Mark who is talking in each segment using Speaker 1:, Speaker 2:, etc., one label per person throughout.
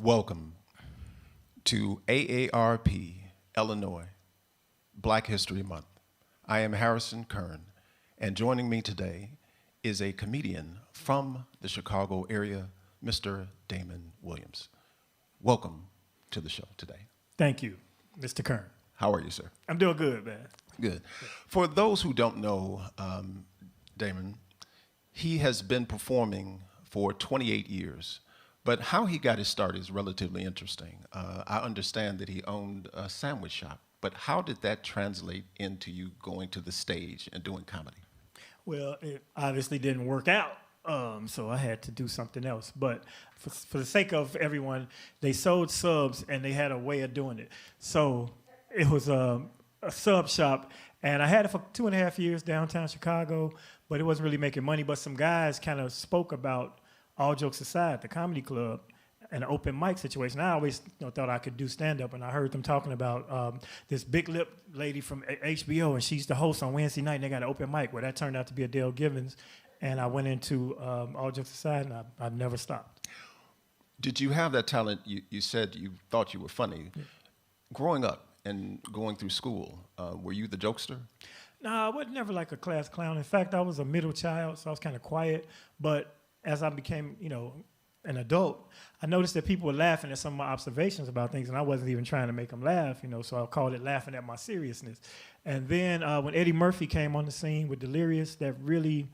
Speaker 1: Welcome to AARP, Illinois, Black History Month. I am Harrison Kern, and joining me today is a comedian from the Chicago area, Mr. Damon Williams. Welcome to the show today.
Speaker 2: Thank you, Mr. Kern.
Speaker 1: How are you, sir?
Speaker 2: I'm doing good, man.
Speaker 1: Good. For those who don't know Damon, he has been performing for 28 years. But how he got his start is relatively interesting. I understand that he owned a sandwich shop, but how did that translate into you going to the stage and doing comedy?
Speaker 2: Well, it obviously didn't work out, so I had to do something else. But for the sake of everyone, they sold subs, and they had a way of doing it. So it was a sub shop, and I had it for 2.5 years downtown Chicago, but it wasn't really making money. But some guys kind of spoke about All Jokes Aside, the comedy club, an open mic situation. I always thought I could do stand-up, and I heard them talking about this big lip lady from HBO, and she's the host on Wednesday night, and they got an open mic. Well, that turned out to be Adele Givens, and I went into All Jokes Aside, and I never stopped.
Speaker 1: Did you have that talent? You said you thought you were funny. Yeah. Growing up and going through school, were you the jokester?
Speaker 2: No, I was never like a class clown. In fact, I was a middle child, so I was kind of quiet, but as I became, an adult, I noticed that people were laughing at some of my observations about things, and I wasn't even trying to make them laugh, so I called it laughing at my seriousness. And then when Eddie Murphy came on the scene with Delirious, that really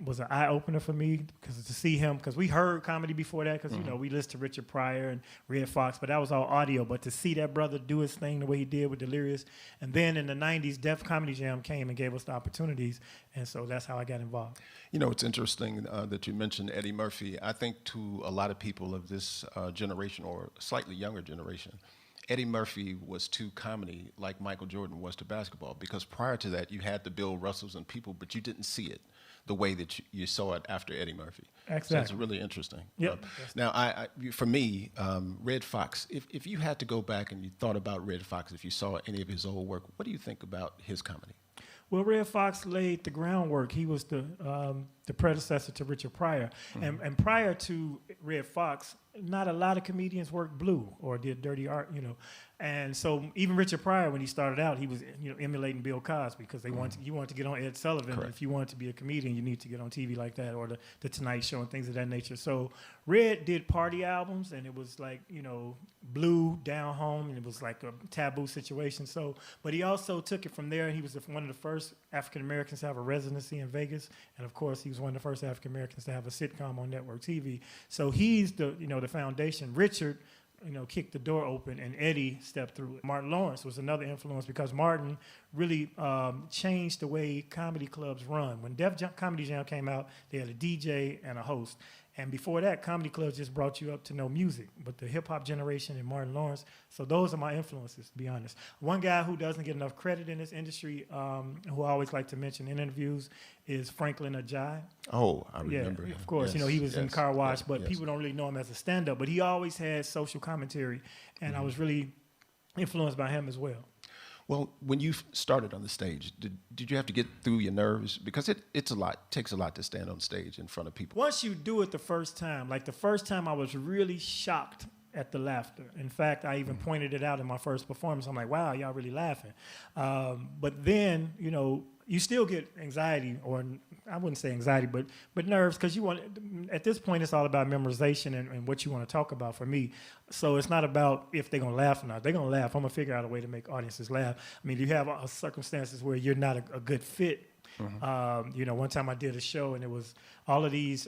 Speaker 2: was an eye-opener for me, because to see him, because we heard comedy before that, because, we listened to Richard Pryor and Red Fox, but that was all audio. But to see that brother do his thing the way he did with Delirious, and then in the 90s, Def Comedy Jam came and gave us the opportunities, and so that's how I got involved.
Speaker 1: It's interesting that you mentioned Eddie Murphy. I think to a lot of people of this generation, or slightly younger generation, Eddie Murphy was to comedy like Michael Jordan was to basketball, because prior to that, you had the Bill Russells and people, but you didn't see it the way that you saw it after Eddie Murphy.
Speaker 2: Exactly.
Speaker 1: So it's really interesting.
Speaker 2: Yep.
Speaker 1: Now, for me, Red Fox, if you had to go back and you thought about Red Fox, if you saw any of his old work, what do you think about his comedy?
Speaker 2: Well, Red Fox laid the groundwork. He was the predecessor to Richard Pryor. Mm-hmm. And prior to Red Fox, not a lot of comedians worked blue or did dirty art, And so even Richard Pryor, when he started out, he was emulating Bill Cosby, because you wanted to get on Ed Sullivan.
Speaker 1: Correct.
Speaker 2: If you wanted to be a comedian, you need to get on TV like that, or the Tonight Show and things of that nature. So Red did party albums, and it was blue, down home, and it was like a taboo situation. So, but he also took it from there, and he was one of the first African Americans to have a residency in Vegas, and of course he was one of the first African Americans to have a sitcom on network TV. So he's the foundation. Richard kicked the door open, and Eddie stepped through it. Martin Lawrence was another influence, because Martin really changed the way comedy clubs run. When Def Comedy Jam came out, they had a DJ and a host. And before that, comedy clubs just brought you up to know music. But the hip-hop generation and Martin Lawrence, so those are my influences, to be honest. One guy who doesn't get enough credit in this industry, who I always like to mention in interviews, is Franklin Ajay.
Speaker 1: Oh, I remember him.
Speaker 2: Of course.
Speaker 1: Yes,
Speaker 2: he was in Car Wash, but
Speaker 1: yes.
Speaker 2: people don't really know him as a stand-up. But he always had social commentary, and I was really influenced by him as well.
Speaker 1: Well, when you started on the stage, did you have to get through your nerves? Because it takes a lot to stand on stage in front of people.
Speaker 2: Once you do it the first time, the first time I was really shocked at the laughter. In fact, I even pointed it out in my first performance. I'm like, wow, y'all really laughing. But then, you still get anxiety, or I wouldn't say anxiety, but nerves, because at this point, it's all about memorization and what you want to talk about for me. So it's not about if they're going to laugh or not. They're going to laugh. I'm going to figure out a way to make audiences laugh. I mean, you have circumstances where you're not a good fit. Mm-hmm. One time I did a show, and it was all of these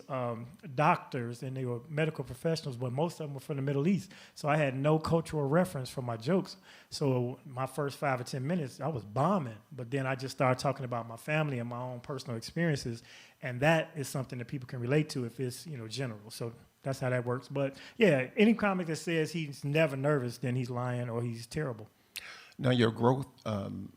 Speaker 2: doctors, and they were medical professionals, but most of them were from the Middle East. So I had no cultural reference for my jokes. So my first 5 or 10 minutes, I was bombing. But then I just started talking about my family and my own personal experiences, and that is something that people can relate to if it's general. So that's how that works. But yeah, any comic that says he's never nervous, then he's lying or he's terrible.
Speaker 1: Now, your growth,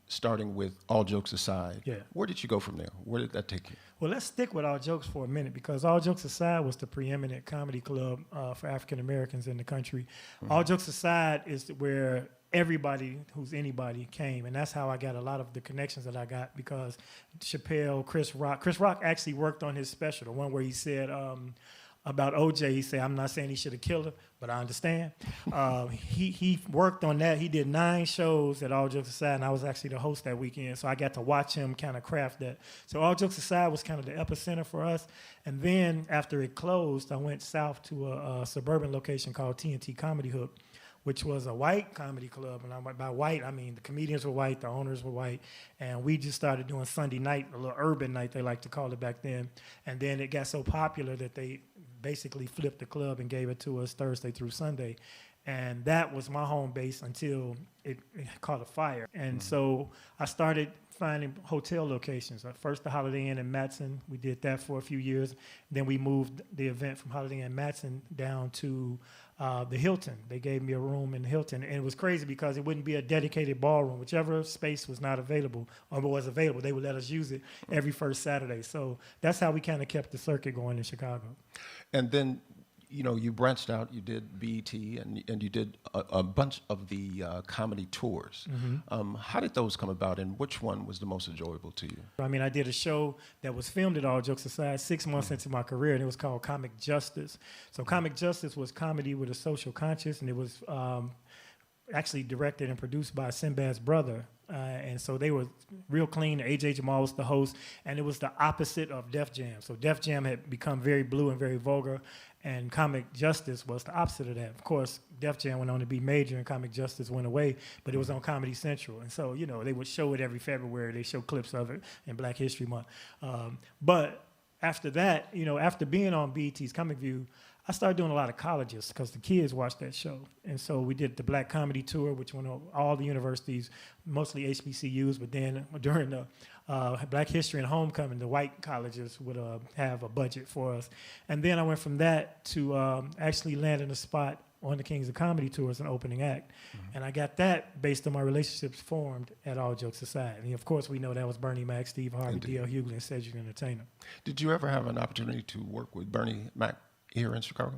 Speaker 1: starting with All Jokes Aside,
Speaker 2: yeah.
Speaker 1: Where did you go from there? Where did that take you?
Speaker 2: Well, let's stick with All Jokes for a minute, because All Jokes Aside was the preeminent comedy club for African Americans in the country. Mm-hmm. All Jokes Aside is where everybody who's anybody came, and that's how I got a lot of the connections that I got, because Chappelle, Chris Rock actually worked on his special, the one where he said, about OJ. He said, I'm not saying he should have killed her, but I understand. He worked on that. He did 9 shows at All Jokes Aside, and I was actually the host that weekend, so I got to watch him kind of craft that. So All Jokes Aside was kind of the epicenter for us. And then after it closed, I went south to a suburban location called TNT Comedy Hook, which was a white comedy club. And by white, I mean the comedians were white, the owners were white, and we just started doing Sunday night, a little urban night, they like to call it back then. And then it got so popular that they basically flipped the club and gave it to us Thursday through Sunday. And that was my home base until it caught a fire. And so I started finding hotel locations. First, the Holiday Inn in Matson. We did that for a few years. Then we moved the event from Holiday Inn Matson down to the Hilton. They gave me a room in the Hilton. And it was crazy because it wouldn't be a dedicated ballroom. Whichever space was not available or was available, they would let us use it every first Saturday. So that's how we kind of kept the circuit going in Chicago.
Speaker 1: And then, you know, you branched out, you did BET, and you did a bunch of the comedy tours. How did those come about, and which one was the most enjoyable to you?
Speaker 2: I mean, I did a show that was filmed at All Jokes Aside 6 months into my career, and it was called Comic Justice. So Comic Justice was comedy with a social conscience, and it was actually directed and produced by Sinbad's brother. And so they were real clean. A.J. Jamal was the host, and it was the opposite of Def Jam. So Def Jam had become very blue and very vulgar, and Comic Justice was the opposite of that. Of course, Def Jam went on to be major, and Comic Justice went away, but it was on Comedy Central. And so, you know, they would show it every February. They show clips of it in Black History Month. But after that, you know, after being on BET's Comic View, I started doing a lot of colleges because the kids watched that show. And so we did the Black Comedy Tour, which went on all the universities, mostly HBCUs, but then during the Black History and Homecoming, the white colleges would have a budget for us. And then I went from that to actually landing a spot on the Kings of Comedy Tour as an opening act. And I got that based on my relationships formed at All Jokes Aside. And of course, we know that was Bernie Mac, Steve Harvey, D.L. Hughley, and Cedric Entertainer. Did
Speaker 1: you ever have an opportunity to work with Bernie Mac here in Chicago?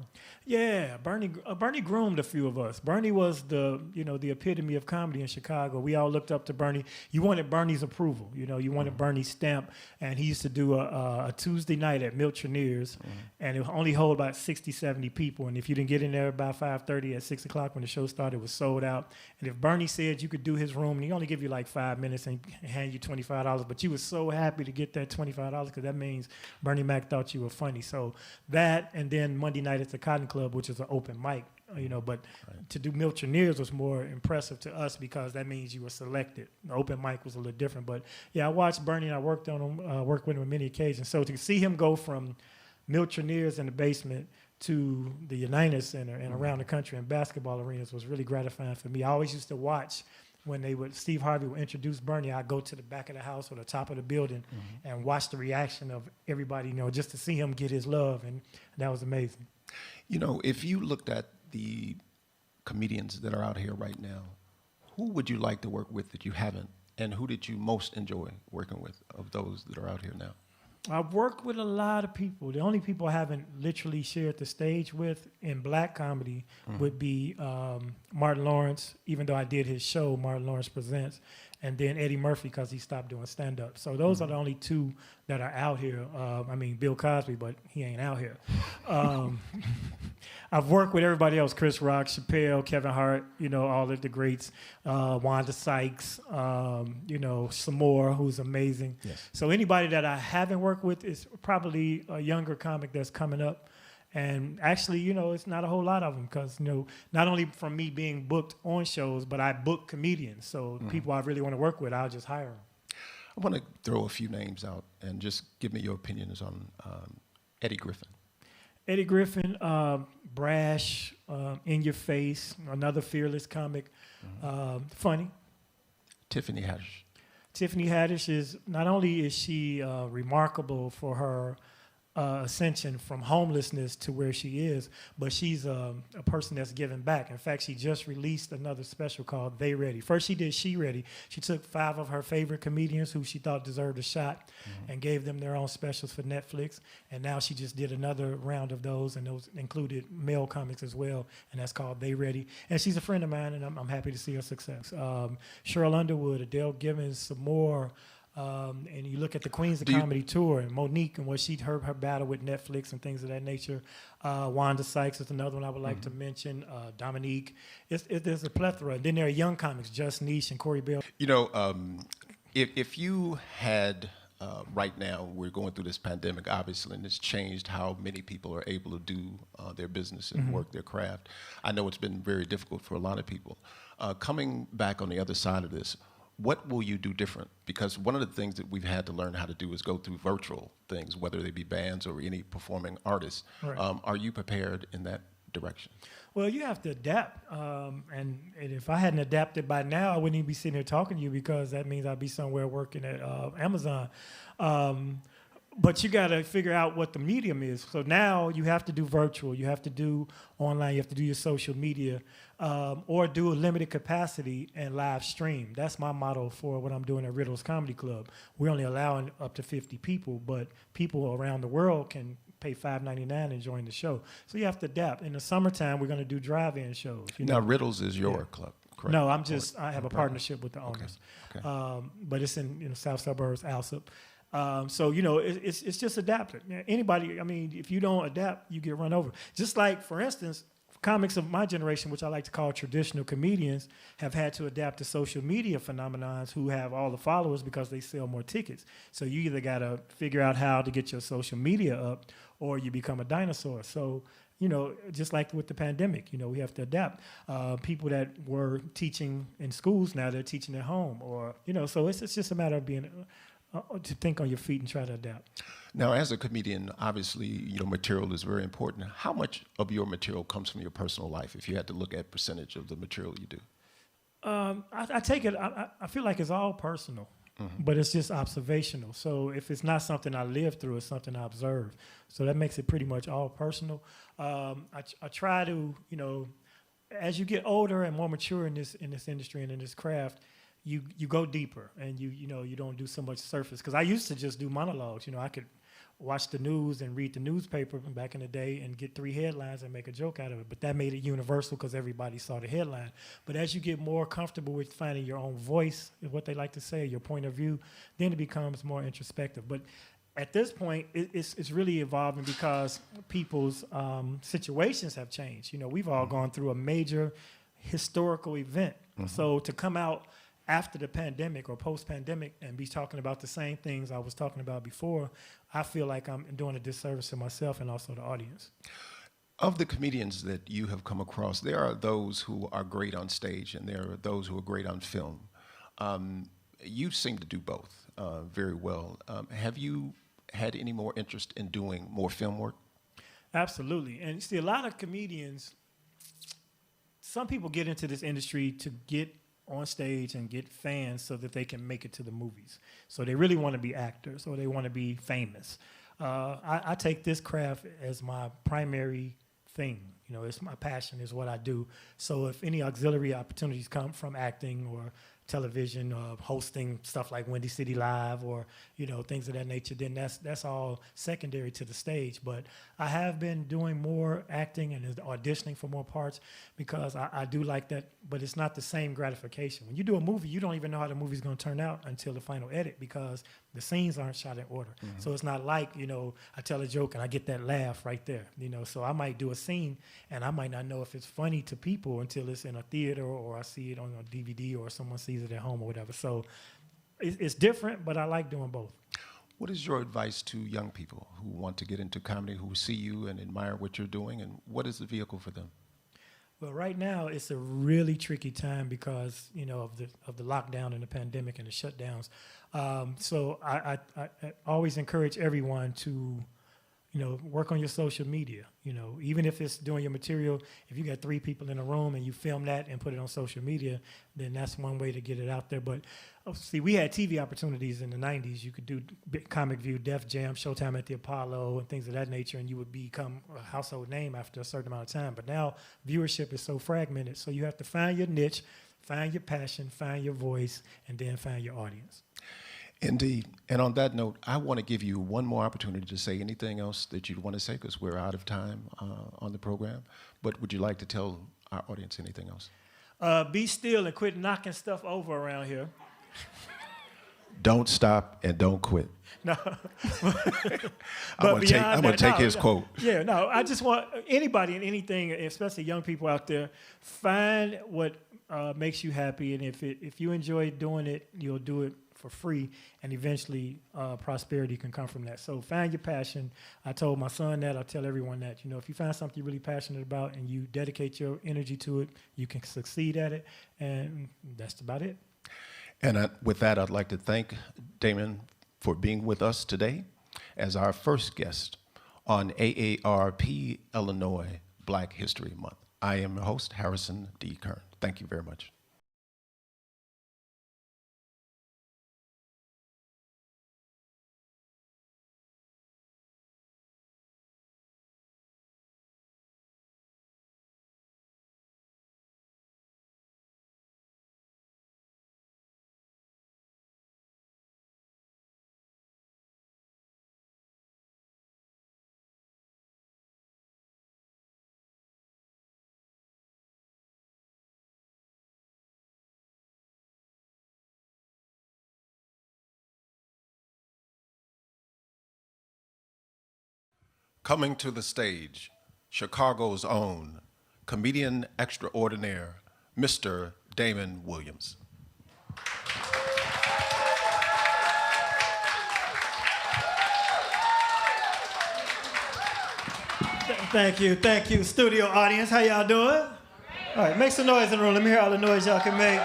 Speaker 2: Yeah, Bernie groomed a few of us. Bernie was the epitome of comedy in Chicago. We all looked up to Bernie. You wanted Bernie's approval. You know, you wanted Bernie's stamp. And he used to do a Tuesday night at Miltroneers, and it would only hold about 60, 70 people. And if you didn't get in there by 5:30 at 6 o'clock when the show started, it was sold out. And if Bernie said you could do his room, and he only give you like 5 minutes and hand you $25, but you were so happy to get that $25 because that means Bernie Mac thought you were funny. So that, and then Monday night at the Cotton Club, which is an open mic, you know, but to do Miltroneers was more impressive to us because that means you were selected. The open mic was a little different, but yeah, I watched Bernie and I worked with him on many occasions. So to see him go from Miltroneers in the basement to the United Center and around the country in basketball arenas was really gratifying for me. I always used to watch when Steve Harvey would introduce Bernie, I'd go to the back of the house or the top of the building and watch the reaction of everybody, you know, just to see him get his love, and that was amazing.
Speaker 1: You know, if you looked at the comedians that are out here right now, who would you like to work with that you haven't, and who did you most enjoy working with of those that are out here now?
Speaker 2: I've worked with a lot of people. The only people I haven't literally shared the stage with in black comedy would be Martin Lawrence, even though I did his show, Martin Lawrence Presents, and then Eddie Murphy because he stopped doing stand-up. So those are the only two that are out here. I mean, Bill Cosby, but he ain't out here. I've worked with everybody else, Chris Rock, Chappelle, Kevin Hart, you know, all of the greats, Wanda Sykes, you know, Samore, who's amazing. Yes. So anybody that I haven't worked with is probably a younger comic that's coming up. And actually, you know, it's not a whole lot of them because, you know, not only from me being booked on shows, but I book comedians. So people I really want to work with, I'll just hire them.
Speaker 1: I want to throw a few names out and just give me your opinions on Eddie Griffin.
Speaker 2: Eddie Griffin, brash, in your face, another fearless comic, funny.
Speaker 1: Tiffany Haddish.
Speaker 2: Tiffany Haddish is, not only is she remarkable for her ascension from homelessness to where she is, but she's a person that's giving back. In fact, she just released another special called They Ready. First she did She Ready. She took 5 of her favorite comedians who she thought deserved a shot and gave them their own specials for Netflix. And now she just did another round of those, and those included male comics as well, and that's called They Ready. And she's a friend of mine, and I'm happy to see her success. Cheryl Underwood, Adele Gibbons, some more. And you look at the Queens of
Speaker 1: Do you-
Speaker 2: Comedy tour and Monique and what her battle with Netflix and things of that nature. Wanda Sykes is another one I would like to mention. Dominique. There's a plethora. And then there are young comics, Just Niche and Corey Bell.
Speaker 1: You know, if you had right now, we're going through this pandemic, obviously, and it's changed how many people are able to do their business and work their craft. I know it's been very difficult for a lot of people. Coming back on the other side of this, what will you do different? Because one of the things that we've had to learn how to do is go through virtual things, whether they be bands or any performing artists.
Speaker 2: Right.
Speaker 1: Are you prepared in that direction?
Speaker 2: Well, you have to adapt. And if I hadn't adapted by now, I wouldn't even be sitting here talking to you, because that means I'd be somewhere working at Amazon. But you got to figure out what the medium is. So now you have to do virtual. You have to do online. You have to do your social media, or do a limited capacity and live stream. That's my motto for what I'm doing at Riddle's Comedy Club. We're only allowing up to 50 people, but people around the world can pay $5.99 and join the show. So you have to adapt. In the summertime, we're going to do drive-in shows.
Speaker 1: Now, Riddles is your club, correct?
Speaker 2: No, I have a partnership with the owners.
Speaker 1: Okay.
Speaker 2: But it's in south suburbs, Alsop. So, it's just adapting. Anybody, I mean, if you don't adapt, you get run over. Just like, for instance, comics of my generation, which I like to call traditional comedians, have had to adapt to social media phenomenons who have all the followers because they sell more tickets. So you either got to figure out how to get your social media up, or you become a dinosaur. So, just like with the pandemic, we have to adapt. People that were teaching in schools, now they're teaching at home, or, so it's just a matter of being... to think on your feet and try to adapt.
Speaker 1: Now, as a comedian, obviously, material is very important. How much of your material comes from your personal life, if you had to look at percentage of the material you do?
Speaker 2: I take it, I feel like it's all personal, but it's just observational. So if it's not something I live through, it's something I observe. So that makes it pretty much all personal. I try to, as you get older and more mature in this industry and in this craft, you go deeper, and you don't do so much surface. Because I used to just do monologues. I could watch the news and read the newspaper back in the day and get 3 headlines and make a joke out of it. But that made it universal because everybody saw the headline. But as you get more comfortable with finding your own voice, what they like to say, your point of view, then it becomes more introspective. But at this point, it's really evolving because people's situations have changed. We've all gone through a major historical event. So to come out after the pandemic or post-pandemic and be talking about the same things I was talking about before, I feel like I'm doing a disservice to myself and also the audience.
Speaker 1: Of the comedians that you have come across, there are those who are great on stage, and there are those who are great on film. You seem to do both very well. Have you had any more interest in doing more film work?
Speaker 2: Absolutely. And see, a lot of comedians, some people get into this industry to get on stage and get fans so that they can make it to the movies. So they really want to be actors, or they want to be famous. I take this craft as my primary thing. It's my passion, is what I do. So if any auxiliary opportunities come from acting or television, hosting stuff like Windy City Live, or things of that nature, then that's all secondary to the stage. But I have been doing more acting and auditioning for more parts because I do like that. But it's not the same gratification. When you do a movie, you don't even know how the movie's going to turn out until the final edit, because the scenes aren't shot in order. So it's not like I tell a joke and I get that laugh right there. So I might do a scene and I might not know if it's funny to people until it's in a theater, or I see it on a DVD, or someone sees it at home or whatever. So it's different, but I like doing both.
Speaker 1: What is your advice to young people who want to get into comedy, who see you and admire what you're doing, and what is the vehicle for them?
Speaker 2: Well, right now it's a really tricky time because of the lockdown and the pandemic and the shutdowns. So I always encourage everyone to work on your social media. Even if it's doing your material, if you got 3 people in a room and you film that and put it on social media, then that's one way to get it out there. But see, we had TV opportunities in the 90s. You could do Comic View, Def Jam, Showtime at the Apollo, and things of that nature, and you would become a household name after a certain amount of time. But now viewership is so fragmented, so you have to find your niche, find your passion, find your voice, and then find your audience.
Speaker 1: Indeed. And on that note, I want to give you one more opportunity to say anything else that you'd want to say, because we're out of time on the program. But would you like to tell our audience anything else?
Speaker 2: Be still and quit knocking stuff over around here.
Speaker 1: Don't stop and don't quit.
Speaker 2: No.
Speaker 1: I'm going to take his quote.
Speaker 2: Yeah, no, I just want anybody and anything, especially young people out there, find what makes you happy. And if you enjoy doing it, you'll do it for free. And eventually prosperity can come from that. So find your passion. I told my son that. I tell everyone that. If you find something you're really passionate about and you dedicate your energy to it, you can succeed at it. And that's about it.
Speaker 1: And with that, I'd like to thank Damon for being with us today as our first guest on AARP Illinois Black History Month. I am your host, Harrison D. Kern. Thank you very much. Coming to the stage, Chicago's own comedian extraordinaire, Mr. Damon Williams.
Speaker 2: Thank you, studio audience. How y'all doing? All right, make some noise in the room. Let me hear all the noise y'all can make.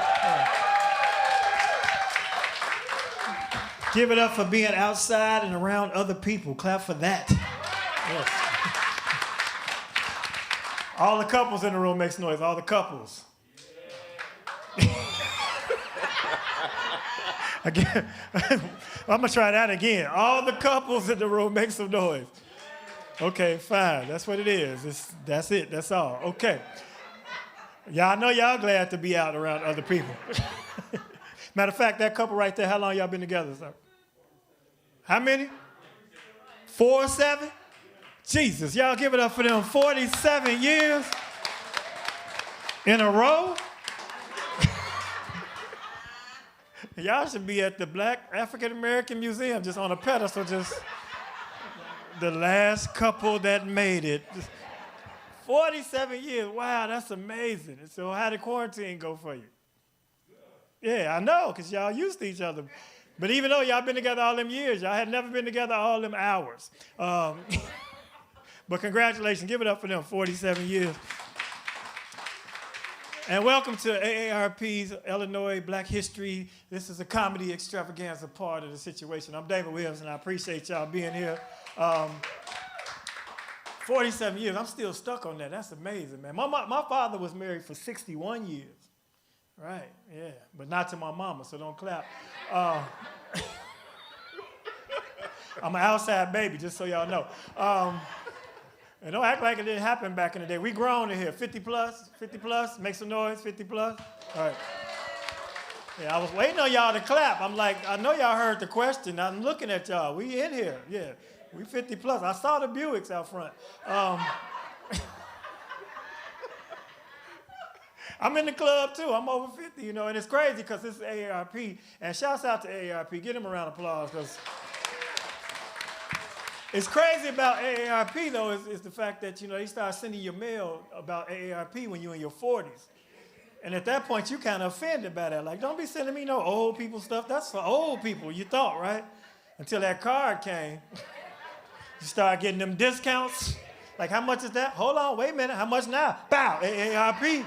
Speaker 2: Give it up for being outside and around other people. Clap for that. Yes. All the couples in the room make some noise. All the couples. Again, I'm gonna try that again. All the couples in the room make some noise. Okay, fine. That's what it is. That's it. That's all. Okay. Y'all know y'all glad to be out around other people. Matter of fact, that couple right there, how long y'all been together, sir? How many? 4 or 7? Jesus, y'all give it up for them. 47 years in a row. Y'all should be at the Black African American Museum, just on a pedestal, just the last couple that made it. 47 years, wow, that's amazing. So how did quarantine go for you? Yeah, I know, because y'all used to each other. But even though y'all been together all them years, y'all had never been together all them hours. But congratulations, give it up for them, 47 years. And welcome to AARP's Illinois Black History. This is a comedy extravaganza part of the situation. I'm David Williams, and I appreciate y'all being here. 47 years, I'm still stuck on that. That's amazing, man. My father was married for 61 years. Right, yeah, but not to my mama, so don't clap. I'm an outside baby, just so y'all know. And don't act like it didn't happen back in the day. We grown in here, 50 plus, make some noise, 50 plus. All right. Yeah, I was waiting on y'all to clap. I'm like, I know y'all heard the question. I'm looking at y'all. We in here, yeah. We 50 plus. I saw the Buicks out front. I'm in the club too. I'm over 50, and it's crazy because this is AARP. And shouts out to AARP. Give them a round of applause because it's crazy about AARP though is the fact that they start sending you mail about AARP when you're in your 40s. And at that point, you kind of offended by that. Like, don't be sending me no old people stuff. That's for old people, you thought, right? Until that card came. You start getting them discounts. Like, how much is that? Hold on, wait a minute. How much now? Bow, AARP.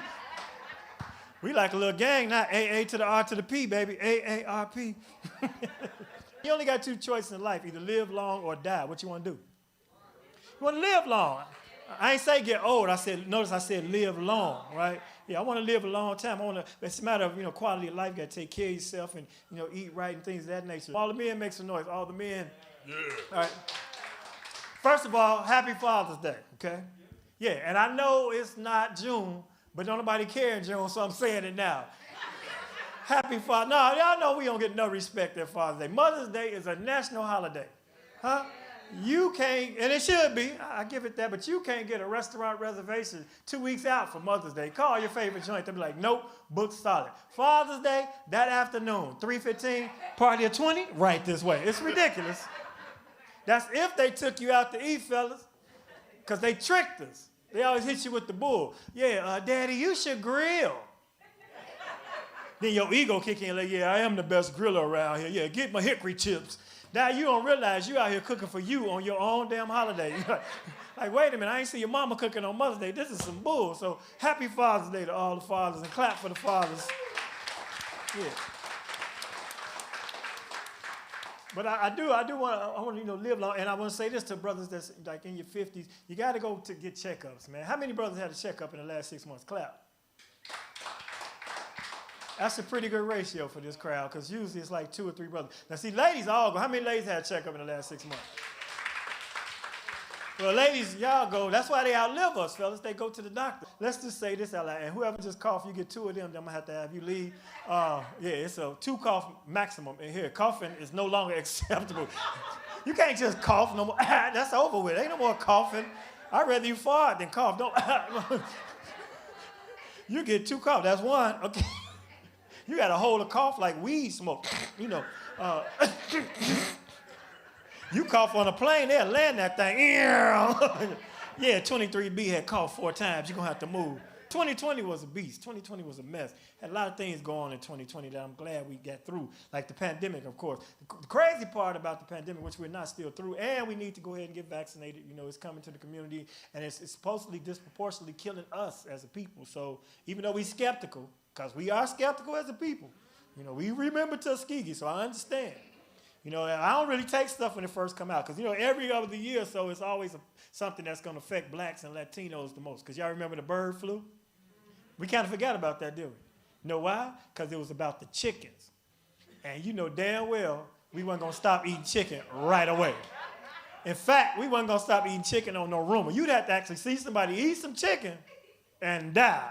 Speaker 2: We like a little gang now. AA to the R to the P, baby. AARP. You only got 2 choices in life. Either live long or die. What you want to do? You want to live long. I ain't say get old. Notice I said live long, right? Yeah, I want to live a long time. It's a matter of, quality of life. You got to take care of yourself and, eat right and things of that nature. All the men make some noise. All the men. Yeah. All right. First of all, happy Father's Day, okay? Yeah, and I know it's not June, but don't nobody care in June, so I'm saying it now. Happy Father. No, y'all know we don't get no respect at Father's Day. Mother's Day is a national holiday. Huh? You can't, and it should be, I give it that, but you can't get a restaurant reservation 2 weeks out for Mother's Day. Call your favorite joint. They'll be like, nope, booked solid. Father's Day, that afternoon, 3:15, party of 20, right this way. It's ridiculous. That's if they took you out to eat, fellas, because they tricked us. They always hit you with the bull. Yeah, Daddy, you should grill. Then your ego kick in like, yeah, I am the best griller around here. Yeah, get my hickory chips. Now you don't realize you out here cooking for you on your own damn holiday. Like, wait a minute, I ain't see your mama cooking on Mother's Day. This is some bull. So happy Father's Day to all the fathers, and clap for the fathers. Yeah. But I want to live long, and I want to say this to brothers that's like in your 50s. You got to go to get checkups, man. How many brothers had a checkup in the last 6 months? Clap. That's a pretty good ratio for this crowd, because usually it's like 2 or 3 brothers. Now, see, ladies all go. How many ladies had a checkup in the last 6 months? Well, ladies, y'all go. That's why they outlive us, fellas. They go to the doctor. Let's just say this out loud. And whoever just cough, you get 2 of them, then I'm going to have you leave. Yeah, it's a 2 cough maximum in here. Coughing is no longer acceptable. You can't just cough no more. That's over with. Ain't no more coughing. I'd rather you fart than cough. Don't. You get 2 coughs. That's 1. Okay. You got to hold a cough like weed smoke. You know. You cough on a plane, they'll land that thing. Yeah, 23B had coughed 4 times. You're going to have to move. 2020 was a beast. 2020 was a mess. Had a lot of things going on in 2020 that I'm glad we got through, like the pandemic, of course. The crazy part about the pandemic, which we're not still through, and we need to go ahead and get vaccinated. You know, it's coming to the community, and it's supposedly disproportionately killing us as a people. So even though we're skeptical, because we are skeptical as a people, you know, we remember Tuskegee, so I understand. You know, I don't really take stuff when it first come out, because, you know, every other year or so, it's always something that's going to affect blacks and Latinos the most. Because y'all remember the bird flu? We kind of forgot about that, didn't we? You know why? Because it was about the chickens. And you know damn well we weren't going to stop eating chicken right away. In fact, we weren't going to stop eating chicken on no rumor. You'd have to actually see somebody eat some chicken and die.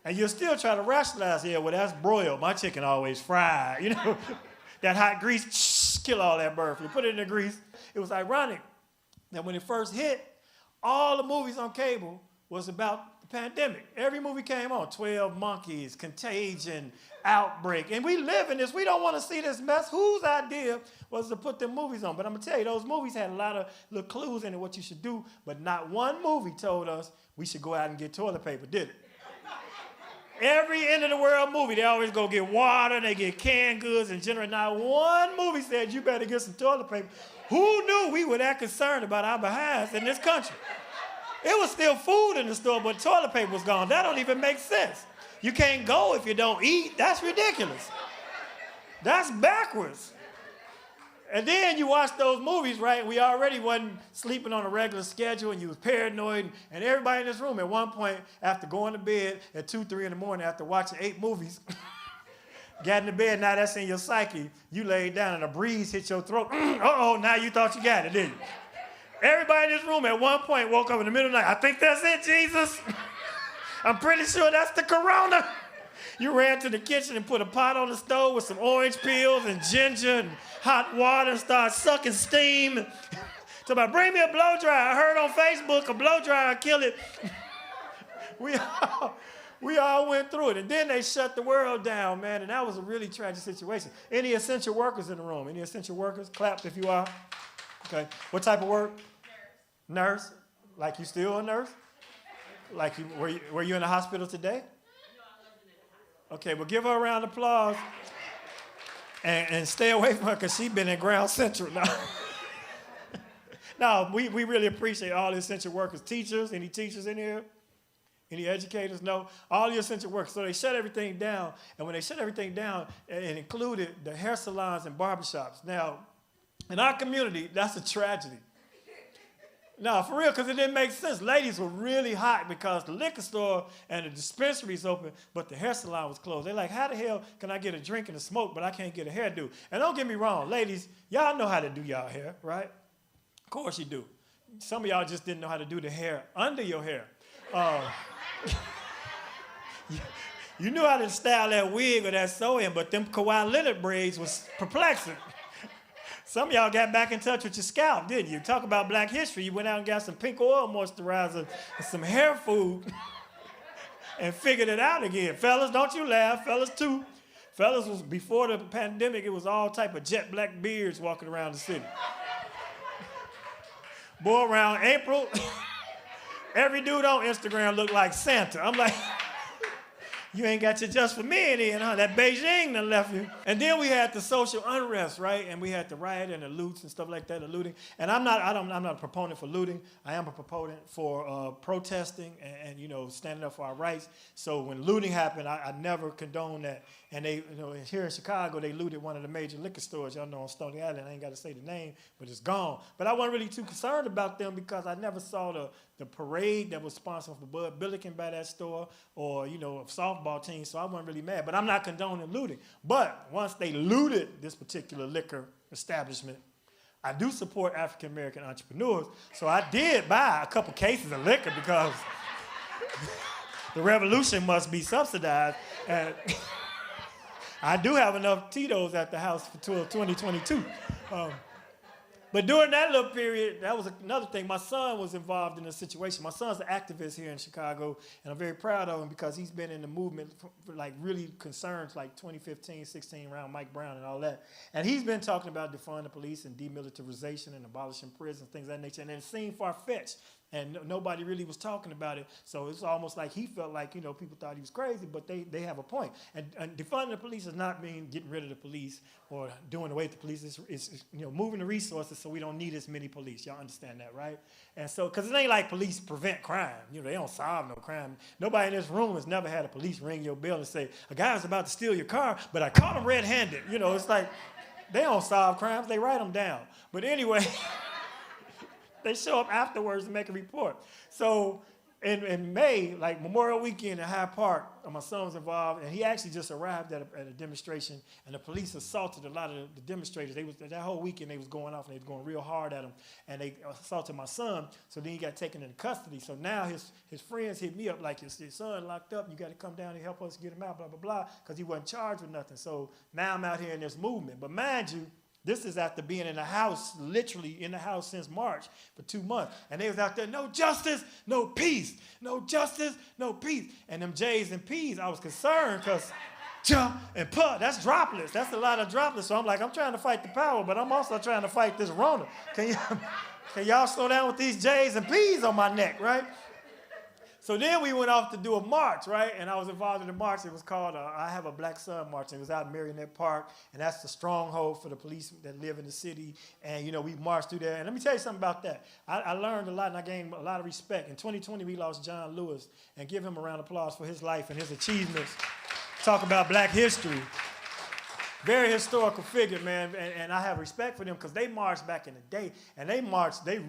Speaker 2: And you'll still try to rationalize, yeah, well, that's broiled. My chicken always fried, you know. That hot grease, kill all that bird flu. Put it in the grease. It was ironic that when it first hit, all the movies on cable was about the pandemic. Every movie came on, 12 Monkeys, Contagion, Outbreak. And we live in this. We don't want to see this mess. Whose idea was to put them movies on? But I'm going to tell you, those movies had a lot of little clues in it, what you should do. But not one movie told us we should go out and get toilet paper, did it? Every end of the world movie, they always go get water, they get canned goods and general. Not one movie said you better get some toilet paper. Who knew we were that concerned about our behinds in this country? It was still food in the store, but toilet paper was gone. That don't even make sense. You can't go if you don't eat. That's ridiculous. That's backwards. And then you watch those movies, right? We already wasn't sleeping on a regular schedule, and you was paranoid. And everybody in this room at one point, after going to bed at 2, 3 in the morning, after watching 8 movies, got in the bed, now that's in your psyche. You laid down and a breeze hit your throat. Uh-oh, now you thought you got it, didn't you? Everybody in this room at one point woke up in the middle of the night. I think that's it, Jesus. I'm pretty sure that's the corona. You ran to the kitchen and put a pot on the stove with some orange peels and ginger and hot water and started sucking steam. So about, bring me a blow dryer. I heard on Facebook a blow dryer kill it. We all went through it. And then they shut the world down, man, and that was a really tragic situation. Any essential workers in the room? Any essential workers? Clap if you are. Okay. What type of work? Nurse. Like you still a nurse? Like you were you in the hospital today? Okay, well, give her a round of applause and stay away from her because she's been in Ground Central now. No, we really appreciate all the essential workers. Teachers, any teachers in here? Any educators? No, all the essential workers. So they shut everything down, and when they shut everything down, it included the hair salons and barbershops. Now, in our community, that's a tragedy. No, for real, because it didn't make sense. Ladies were really hot because the liquor store and the dispensary's open, but the hair salon was closed. They're like, how the hell can I get a drink and a smoke, but I can't get a hairdo? And don't get me wrong, ladies, y'all know how to do y'all hair, right? Of course you do. Some of y'all just didn't know how to do the hair under your hair. You knew how to style that wig or that sew-in, but them Kawhi Leonard braids was perplexing. Some of y'all got back in touch with your scalp, didn't you? Talk about Black history. You went out and got some pink oil moisturizer and some hair food and figured it out again. Fellas, don't you laugh. Fellas, too. Fellas, was before the pandemic, it was all type of jet black beards walking around the city. Boy, around April, every dude on Instagram looked like Santa. I'm like, you ain't got your just for men in, huh? That Beijing done left you. And then we had the social unrest, right? And we had the riot and the loots and stuff like that, the looting. And I'm not a proponent for looting. I am a proponent for protesting and standing up for our rights. So when looting happened, I never condoned that. And they, here in Chicago, they looted one of the major liquor stores. Y'all know on Stony Island. I ain't got to say the name, but it's gone. But I wasn't really too concerned about them because I never saw the parade that was sponsored for Bud Billiken by that store or, a softball team. So I wasn't really mad. But I'm not condoning looting. But once they looted this particular liquor establishment, I do support African-American entrepreneurs. So I did buy a couple cases of liquor because the revolution must be subsidized. And I do have enough Tito's at the house for 2022. But during that little period, that was another thing. My son was involved in a situation. My son's an activist here in Chicago, and I'm very proud of him because he's been in the movement for like really concerns like 2015, 16 around Mike Brown and all that. And he's been talking about defunding the police and demilitarization and abolishing prisons, things of that nature. And it seemed far-fetched. And nobody really was talking about it. So it's almost like he felt like, people thought he was crazy, but they have a point. And defunding the police does not mean getting rid of the police or doing away with the police. It's moving the resources so we don't need as many police. Y'all understand that, right? And so, because it ain't like police prevent crime. They don't solve no crime. Nobody in this room has never had a police ring your bell and say, a guy was about to steal your car, but I caught him red-handed. It's like, they don't solve crimes. They write them down. But anyway... They show up afterwards and make a report. So in May, like Memorial Weekend in Hyde Park, my son was involved, and he actually just arrived at a demonstration, and the police assaulted a lot of the demonstrators. That whole weekend they was going off, and they was going real hard at him, and they assaulted my son, so then he got taken into custody. So now his friends hit me up like, your son locked up, you got to come down and help us get him out, blah, blah, blah, because he wasn't charged with nothing. So now I'm out here in this movement. But mind you, this is after being in the house, literally in the house since March for 2 months. And they was out there, no justice, no peace. No justice, no peace. And them J's and P's, I was concerned because jump and putt, that's droplets. That's a lot of droplets. So I'm like, I'm trying to fight the power, but I'm also trying to fight this Rona. Can y'all slow down with these J's and P's on my neck, right? So then we went off to do a march, right? And I was involved in the march. It was called I Have a Black Son March. It was out in Marionette Park, and that's the stronghold for the police that live in the city. And, we marched through there. And let me tell you something about that. I learned a lot, and I gained a lot of respect. In 2020, we lost John Lewis, and give him a round of applause for his life and his achievements. Talk about Black history. Very historical figure, man, and I have respect for them because they marched back in the day, and they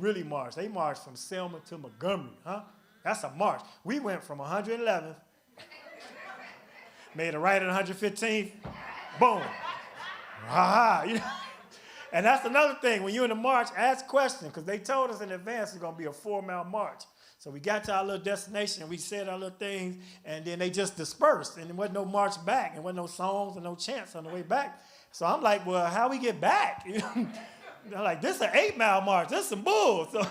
Speaker 2: really marched. They marched from Selma to Montgomery, huh? That's a march. We went from 111th, made a right at 115th, boom. Ha-ha. And that's another thing. When you're in the march, ask questions, because they told us in advance it's going to be a 4-mile march. So we got to our little destination, and we said our little things, and then they just dispersed, and there wasn't no march back, and there wasn't no songs and no chants on the way back. So I'm like, well, how we get back? They're like, this is an 8-mile march. This is some bull. So...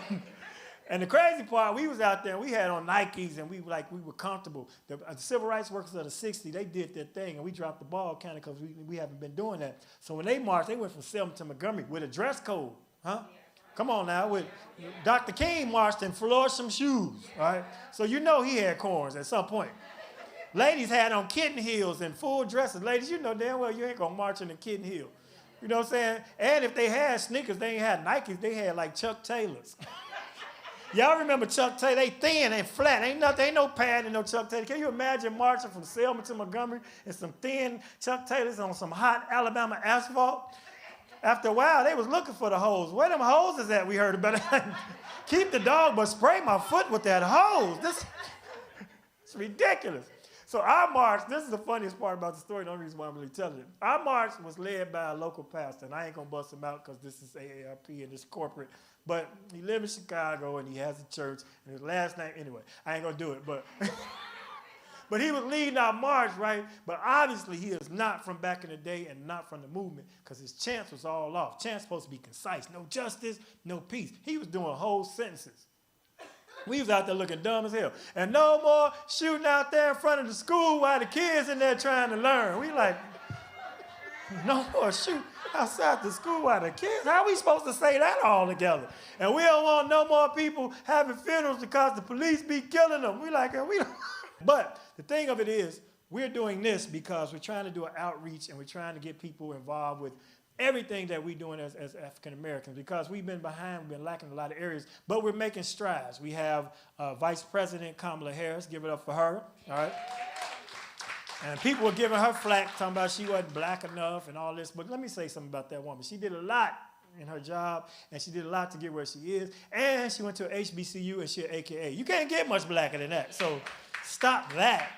Speaker 2: And the crazy part, we was out there, and we had on Nikes, and we were comfortable. The civil rights workers of the 60s, they did their thing, and we dropped the ball kind of because we haven't been doing that. So when they marched, they went from Selma to Montgomery with a dress code, huh? Come on now. Dr. King marched in Florsheim shoes, right? So he had corns at some point. Ladies had on kitten heels and full dresses. Ladies, damn well you ain't going to march in a kitten heel. You know what I'm saying? And if they had sneakers, they ain't had Nikes, they had like Chuck Taylors. Y'all remember Chuck Taylor? They thin and flat. Ain't no pad in no Chuck Taylor. Can you imagine marching from Selma to Montgomery in some thin Chuck Taylors on some hot Alabama asphalt? After a while, they was looking for the hose. Where them hoses at? We heard about it. Keep the dog, but spray my foot with that hose. It's ridiculous. So our march, this is the funniest part about the story, the only reason why I'm really telling it. Our march was led by a local pastor, and I ain't going to bust him out because this is AARP and this corporate. But he lives in Chicago, and he has a church, and his last name, anyway, I ain't going to do it. but he was leading our march, right? But obviously he is not from back in the day and not from the movement because his chants was all off. Chants supposed to be concise. No justice, no peace. He was doing whole sentences. We was out there looking dumb as hell. And no more shooting out there in front of the school while the kids in there trying to learn. We like, no more shoot outside the school while the kids. How are we supposed to say that all together? And we don't want no more people having funerals because the police be killing them. We like, we don't. But the thing of it is, we're doing this because we're trying to do an outreach and we're trying to get people involved with everything that we're doing as African Americans, because we've been behind, we've been lacking in a lot of areas, but we're making strides. We have Vice President Kamala Harris, give it up for her, all right? And people were giving her flack, talking about she wasn't black enough and all this, but let me say something about that woman. She did a lot in her job, and she did a lot to get where she is, and she went to a HBCU, and she's an AKA. You can't get much blacker than that, so stop that.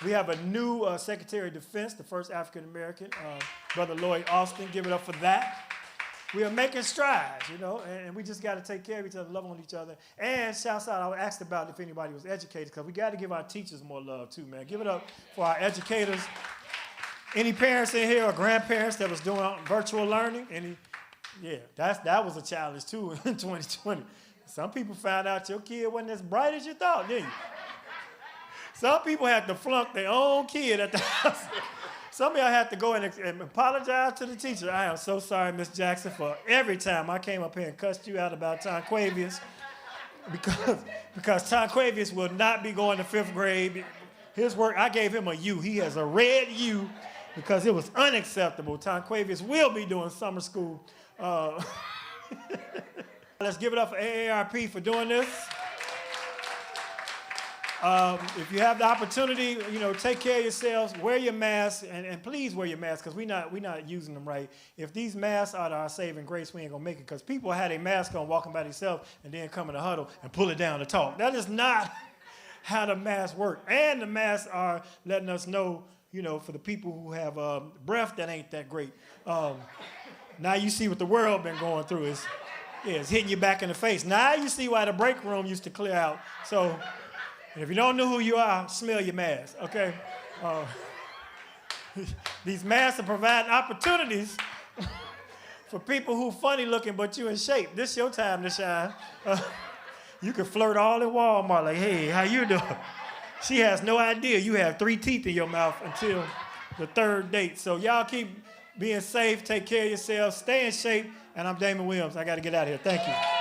Speaker 2: We have a new Secretary of Defense, the first African American, Brother Lloyd Austin. Give it up for that. We are making strides, you know, and we just got to take care of each other, love on each other. And shouts out, I was asked about if anybody was educated, because we got to give our teachers more love too, man. Give it up for our educators. Any parents in here or grandparents that was doing virtual learning? Yeah, that was a challenge too in 2020. Some people found out your kid wasn't as bright as you thought, didn't you? Some people had to flunk their own kid at the house. Some of y'all had to go and apologize to the teacher. I am so sorry, Miss Jackson, for every time I came up here and cussed you out about Tonquavius, because Tonquavius will not be going to 5th grade. His work, I gave him a U. He has a red U because it was unacceptable. Tonquavius will be doing summer school. Let's give it up for AARP for doing this. If you have the opportunity, you know, take care of yourselves, wear your masks, and please wear your masks, because we're not using them right. If these masks are our saving grace, we ain't gonna make it, because people had a mask on walking by themselves and then come in a huddle and pull it down to talk. That is not how the masks work. And the masks are letting us know, you know, for the people who have breath that ain't that great. Now you see what the world been going through. It's hitting you back in the face. Now you see why the break room used to clear out. So, and if you don't know who you are, smell your mask, okay? These masks are providing opportunities for people who funny looking, but you in shape. This is your time to shine. You can flirt all in Walmart like, hey, how you doing? She has no idea you have 3 teeth in your mouth until the 3rd date. So y'all keep being safe, take care of yourselves, stay in shape, and I'm Damon Williams. I got to get out of here. Thank you.